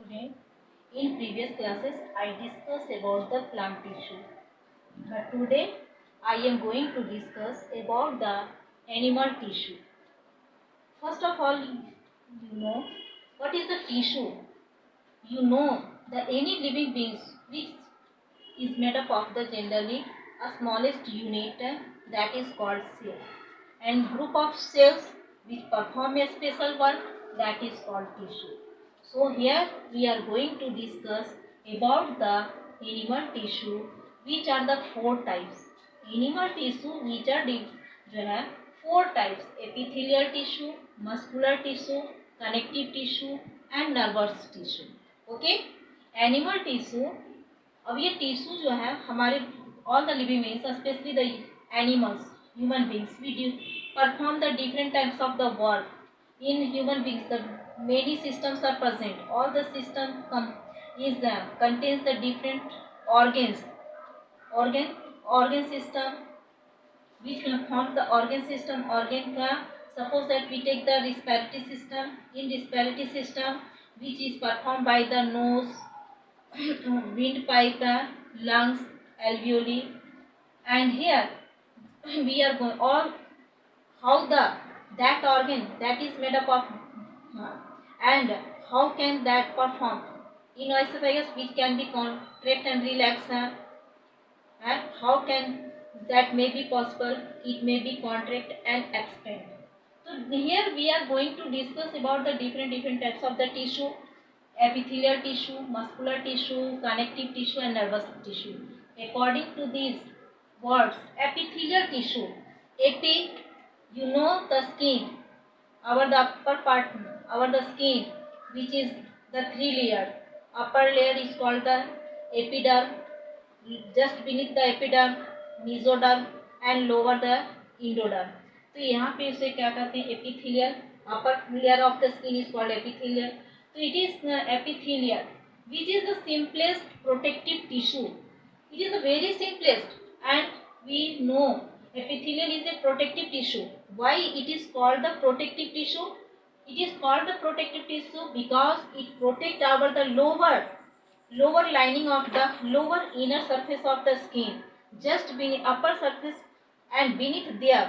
student. In previous classes, I discussed about the plant tissue. But today, I am going to discuss about the animal tissue. First of all, you know what is the tissue. You know that any living beings which is made up of the generally a smallest unit that is called cell, and group of cells which perform a special work that is called tissue. So here we are going to discuss about the animal tissue, which are the four types. Animal tissue which are जो है four types: epithelial tissue, muscular tissue, connective tissue and nervous tissue. Okay, animal tissue. अब ये tissue जो है हमारे all the living beings specially the animals human beings we perform the different types of the work. In human beings, the many systems are present. All the system contains the different organs. Organ system which can form the organ system. Organ का suppose that we take the respiratory system. In respiratory system, which is performed by the nose, windpipe, lungs, alveoli, and here we are going all how the that organ that is made up of and how can that perform in esophagus, which can be contract and relax, and how can that may be possible, it may be contract and expand. So here we are going to discuss about the different types of the tissue: epithelial tissue, muscular tissue, connective tissue and nervous tissue. According to these words, epithelial tissue, epi, you know the skin, our the upper part, our the skin, which is the three layer. Upper layer is called the epiderm, just beneath the epiderm mesoderm and lower the endoderm. तो यहाँ पे इसे क्या कहते हैं, epithelial. Upper layer of the skin is called epithelial. तो it is epithelial which is the simplest protective tissue. It is the very simplest, and we know epithelial is a protective tissue. Why it is called the protective tissue? It is called the protective tissue because it protects our the lower lining of the lower inner surface of the skin, just beneath upper surface and beneath there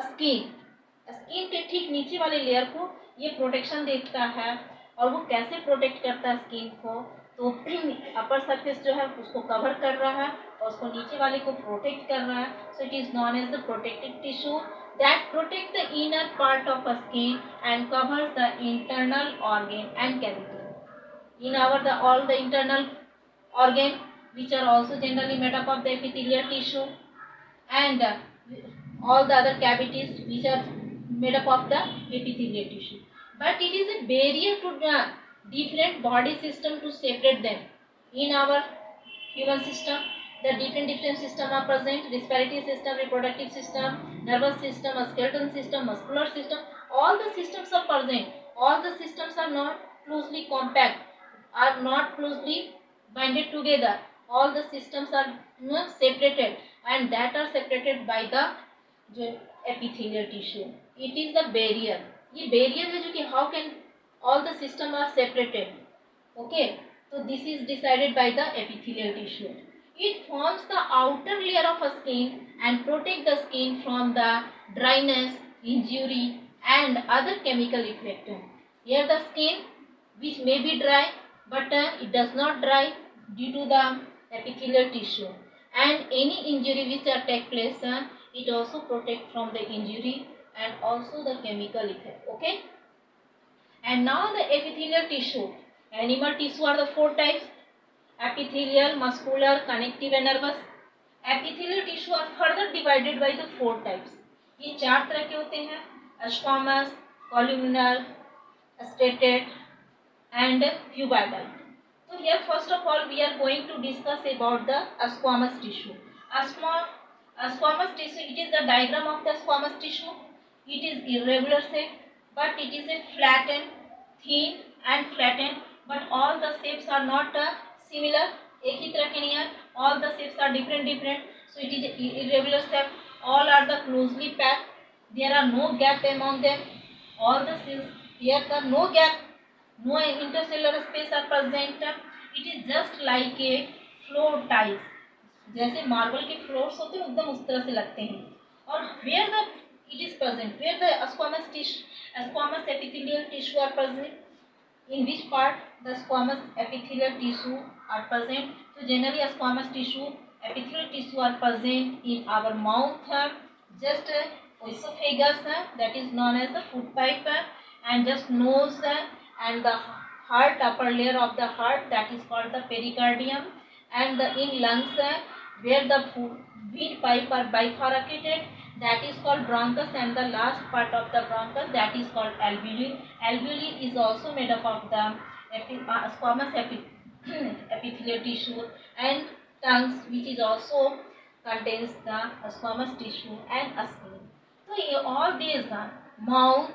skin के ठीक नीचे वाले layer को ये protection देता है. और वो कैसे प्रोटेक्ट करता है स्किन को, तो अपर सरफेस जो है उसको कवर कर रहा है और उसको नीचे वाले को प्रोटेक्ट कर रहा है. So it is known as the protective tissue that protect the inner part of a skin and covers the internal organ and cavity. In our the all the internal organ which are also generally made up of the epithelial tissue, and all the other cavities which are made up of the epithelial tissue. But it is a barrier to the different body system to separate them. In our human system, the different system are present: respiratory system, reproductive system, nervous system, skeletal system, muscular system. All the systems are present. All the systems are not closely compact, are not closely binded together. All the systems are separated, and that are separated by the epithelial tissue. It is the barrier. ये barrier है जो कि how can all the system are separated. Okay, so this is decided by the epithelial tissue. It forms the outer layer of a skin and protect the skin from the dryness, injury and other chemical effect. Here the skin which may be dry, but it does not dry due to the epithelial tissue, and any injury which take place, it also protect from the injury and also the chemical effect. Okay, and now the epithelial tissue. Animal tissue are the four types: epithelial, muscular, connective and nervous. Epithelial tissue are further divided by the four types. ये चार तरह के होते हैं: squamous, columnar, striated and cuboidal. So here first of all we are going to discuss about the squamous tissue. Squamous tissue, it is the diagram of the squamous tissue. It is irregular shape, but it is a flattened, thin and flattened, but all the shapes are not similar. एक ही तरह के नहीं है, all the shapes are different. So it is irregular shape. All are the closely packed. There are no gap among them. All the cells, here are no gap no intercellular space are present. It is just like a floor tiles, जैसे marble के floors होते हैं एकदम उस तरह से लगते हैं. और where the it is present, where the squamous epithelial tissue are present, in which part the squamous epithelial tissue are present. So generally squamous tissue epithelial tissue are present in our mouth, just esophagus, that is known as the food pipe, and just nose, and the heart, upper layer of the heart, that is called the pericardium, and the in lungs, where the wind pipe are bifurcated, that is called bronchus, and the last part of the bronchus, that is called alveoli. Alveoli is also made up of the squamous epithelial tissue, and tongues, which is also contains the squamous tissue and skin. So in all these, mouth,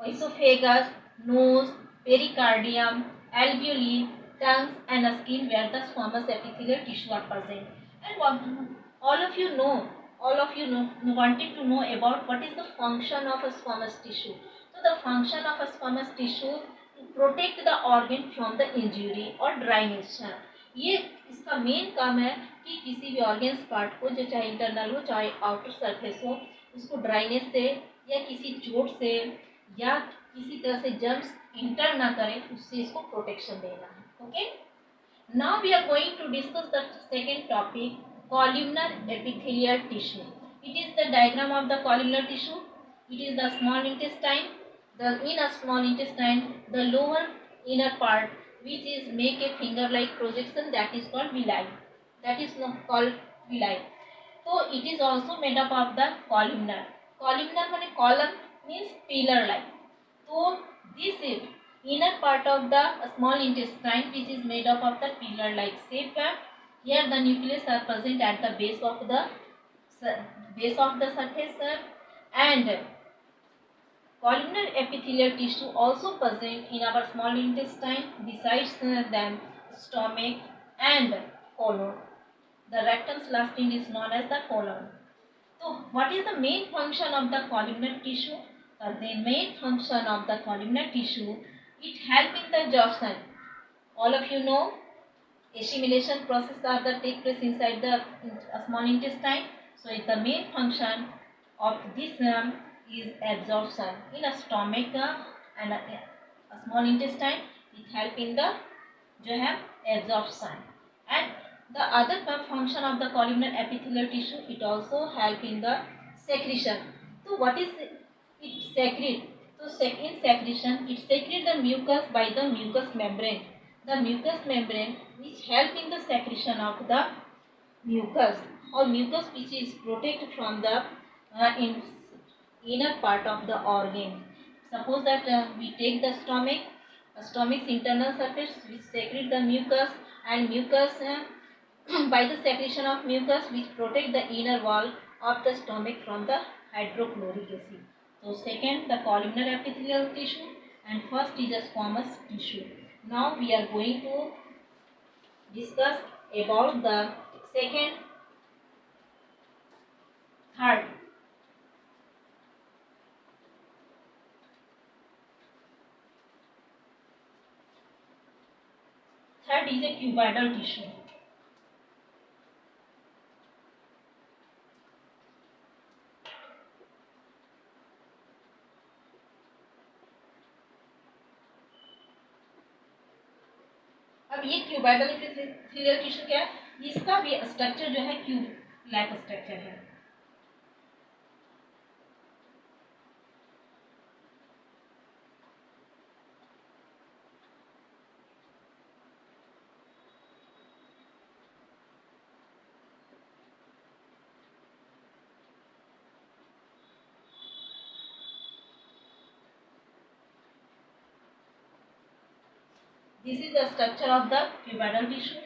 esophagus, nose, pericardium, alveoli, tongues and skin, where the squamous epithelial tissue are present. And what all of you know wanted to know about what is the function of a squamous tissue. So the function of a squamous tissue to protect the organ from the injury or dryness. ये इसका main काम है कि किसी भी organs part को, जो चाहे इंटरनल हो चाहे आउटर सरफेस हो, उसको ड्राइनेस से या किसी चोट से या किसी तरह से जर्म्स इंटर ना करें, उससे इसको प्रोटेक्शन देना है. Okay, now we are going to discuss the second topic, columnar epithelial tissue. It is the diagram of the columnar tissue. It is the small intestine. In a small intestine, the lower inner part, which is make a finger-like projection, that is called villi. That is called villi. So it is also made up of the columnar. Columnar means column means pillar-like. So this is inner part of the small intestine, which is made up of the pillar-like shape. Here the nucleus are present at the base of the surface, and columnar epithelial tissue also present in our small intestine. Besides them, stomach and colon. The rectum/last is known as the colon. So what is the main function of the columnar tissue? The main function of the columnar tissue, it helps in the absorption. All of you know, assimilation process are the take place inside the small intestine. So the main function of this is absorption. In a stomach and a small intestine, it help in the absorption. And the other function of the columnar epithelial tissue, it also help in the secretion. So what is it secrete? So in secretion, it secrete the mucus by the mucous membrane. The mucous membrane which help in the secretion of the mucus, or mucus which is protected from the inner part of the organ. Suppose that we take the stomach's internal surface which secrete the mucus, and mucus by the secretion of mucus which protect the inner wall of the stomach from the hydrochloric acid. So second, the columnar epithelial tissue, and first is the squamous tissue. Now we are going to discuss about the second, third. Third is a cuboidal tissue. अब ये cuboidal epithelial tissue क्या है? इसका भी structure जो है cube like structure है. This is the structure of the cuboidal tissue.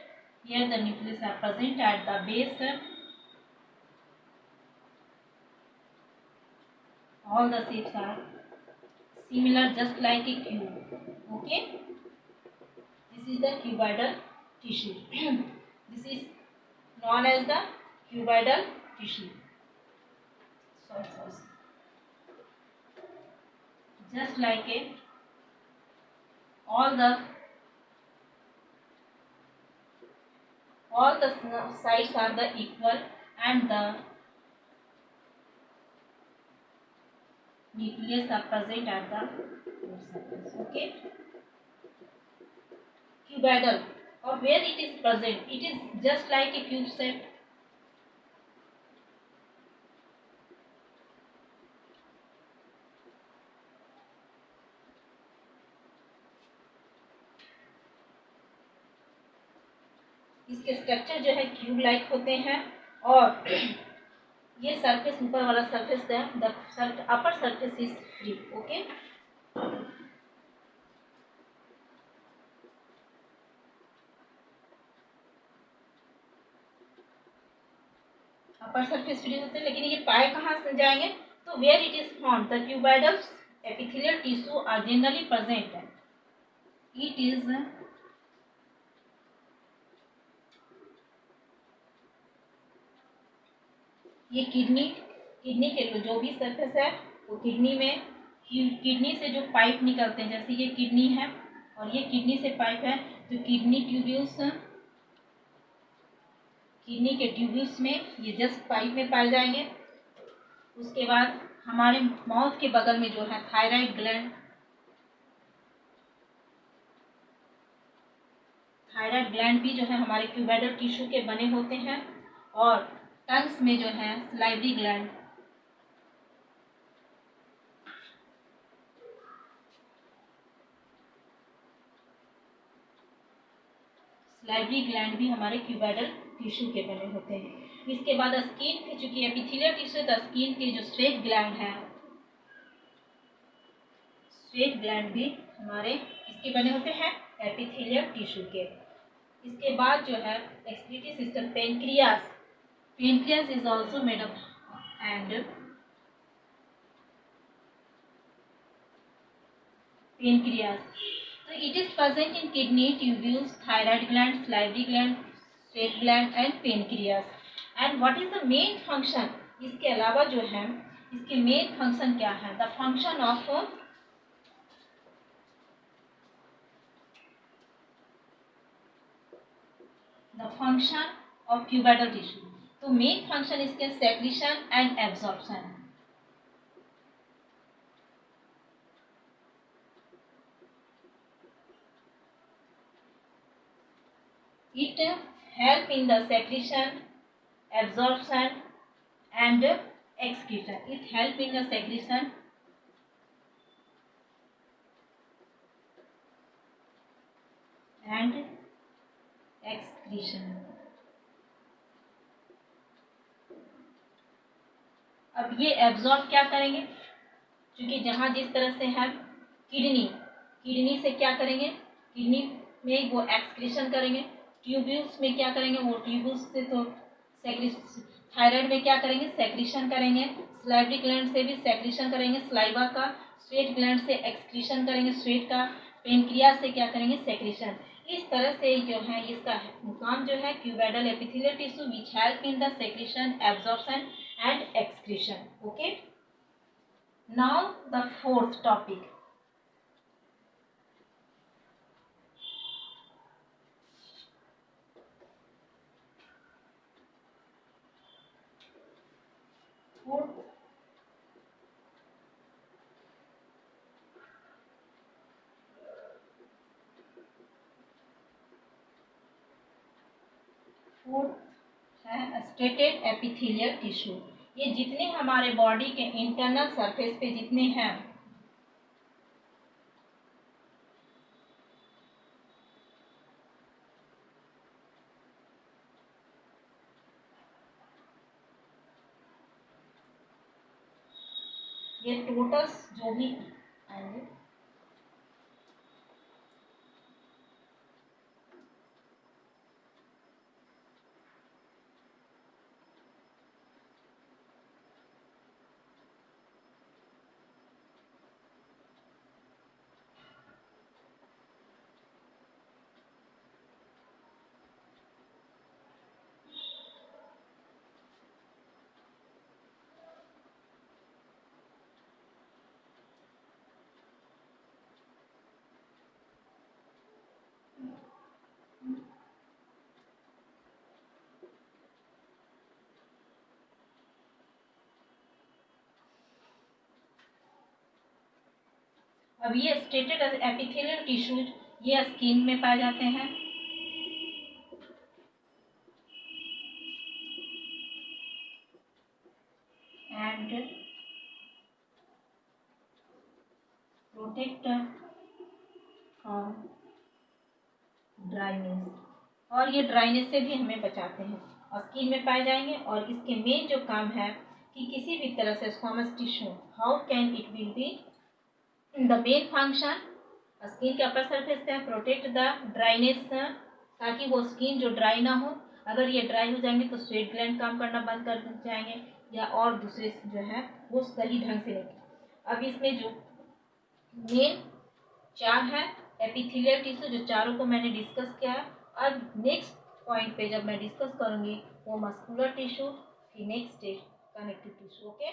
Here the nucleus are present at the base. All the shapes are similar, just like a cube. Okay. This is the cuboidal tissue. This is known as the cuboidal tissue. Sorry. Just like a all the sides are the equal and the nucleus are present at the surface. Okay, cuboidal, or where it is present, it is just like a cube shape. इसके structure जो है cube like होते हैं और ये surface ऊपर वाला surface है, the upper surface is free. Okay, upper surface free होते हैं, लेकिन ये पाए कहाँ से जाएंगे? तो where it is found the cuboidal epithelial tissue are generally present. It is ये किडनी के जो भी सरफेस है वो किडनी में, किडनी से जो पाइप निकलते हैं, जैसे ये किडनी है और ये किडनी से पाइप है, तो किडनी के ट्यूब्यूल्स में ये जस्ट पाइप में पाए जाएंगे. उसके बाद हमारे माउथ के बगल में जो है थायराइड ग्लैंड भी जो है हमारे क्यूबॉइडल टिश्यू के बने होते हैं. और टंग्स में जो है सलाइवरी ग्लैंड भी हमारे क्यूबॉइडल टिश्यू के बने होते हैं. इसके बाद स्किन के, चूंकि एपिथेलियल टिश्यू तो स्किन के जो स्वेट ग्लैंड है, स्वेट ग्लैंड भी हमारे इसके बने होते हैं एपिथेलियल टिश्यू के. इसके बाद जो है excretory system, pancreas is also made up and pancreas. So it is present in kidney, tubules, thyroid gland, salivary gland, sweat gland and pancreas. And what is the main function? इसके अलावा जो है इसके मेन फंक्शन क्या है? The function of cuboidal tissue. तो main function इसके secretion and absorption. It help in the secretion, absorption and excretion. It help in the secretion and excretion. अब ये एब्जॉर्ब क्या करेंगे? क्योंकि जहाँ जिस तरह से है किडनी से क्या करेंगे? किडनी में वो एक्सक्रीशन करेंगे. ट्यूब्यूल्स में क्या करेंगे? वो ट्यूब्यूल्स से तो थायराइड में क्या करेंगे? सेक्रीशन करेंगे. सलाइवरी ग्लैंड से भी सेक्रीशन करेंगे सलाइवा का. स्वेट ग्लैंड से एक्सक्रीशन करेंगे स्वेट का. पेनक्रियास से क्या करेंगे? सेक्रीशन. इस तरह से जो है इसका काम जो है cuboidal epithelial tissue which help in the secretion, absorption and excretion. Okay, now the fourth topic. है स्ट्रेटेड एपिथेलियल टिश्यू. ये जितने हमारे बॉडी के इंटरनल सरफेस पे जितने हैं, ये टोटल्स जो भी आएंगे अब ये स्टेटेड एपिथेलियल टिश्यूज ये स्किन में पाए जाते हैं। एंड प्रोटेक्ट फ्रॉम ड्राइनेस, और ये ड्राइनेस से भी हमें बचाते हैं और स्किन में पाए जाएंगे। और इसके मेन जो काम है कि किसी भी तरह से squamous tissue how can it will be the main function skin के अपर सरफेस पे प्रोटेक्ट द ड्राइनेस, ताकि वो स्किन जो ड्राई ना हो। अगर ये ड्राई हो जाएंगे तो स्वेट ग्लैंड काम करना बंद कर जाएंगे या और दूसरे जो है वो सही ढंग से नहीं। अब इसमें जो मेन चार है एपिथेलियल टिश्यू, जो चारों को मैंने डिस्कस किया है। अब नेक्स्ट पॉइंट पे जब मैं डिस्कस करूंगी वो मस्कुलर टिश्यू, फिर नेक्स्ट कनेक्टिव टिश्यू। ओके।